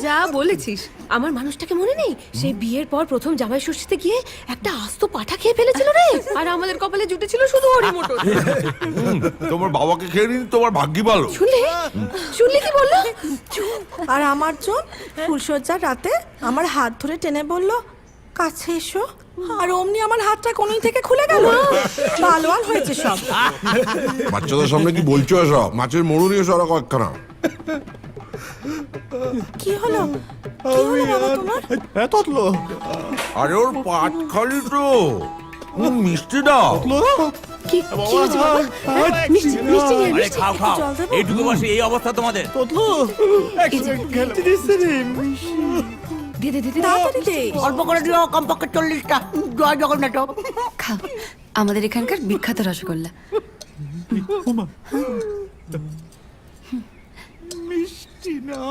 যা বলেছিস। আমার মানুষটাকে মনে নেই, সেই বিয়ের পর প্রথম জামাই ষষ্ঠীতে গিয়ে একটা আস্ত পাঠা খেয়ে ফেলেছিল রে। আর আমাদের কপালে জুটেছিল শুধু ওরই মোটর। তোমার বাবাকে খেয়ে নিন, তোমার ভাগ্যি ভালো। শুনলি কি বললো? আর আমার জন ফুলসজ্জার রাতে আমার হাত ধরে টেনে বলল কাছে এসো, আর অমনি আমার হাতটা কোনই থেকে খুলে গেল। ভালোয়াল হয়েছে সব। বাচ্চাদের সামনে কি বলছো এসব? মাছের মরু নিয়ে সরা কয়েকখানা। কি হলো কি হলো বাবা তোমার? আরে ওর পাট খালি তো মিষ্টি দাও। কি হয়েছে বাবা? মিষ্টি মিষ্টি নিয়ে আরে খাও খাও, জল দেবো? এইটুকু বসে এই অবস্থা তোমাদের। দে দে দে দে। তাড়াতাড়ি দে। অল্প করে দিও, কমপক্ষে 40টা। জয় জগন্নাথ। খাও, আমাদের এখানকার বিখ্যাত রসগোল্লা। মিষ্টি না।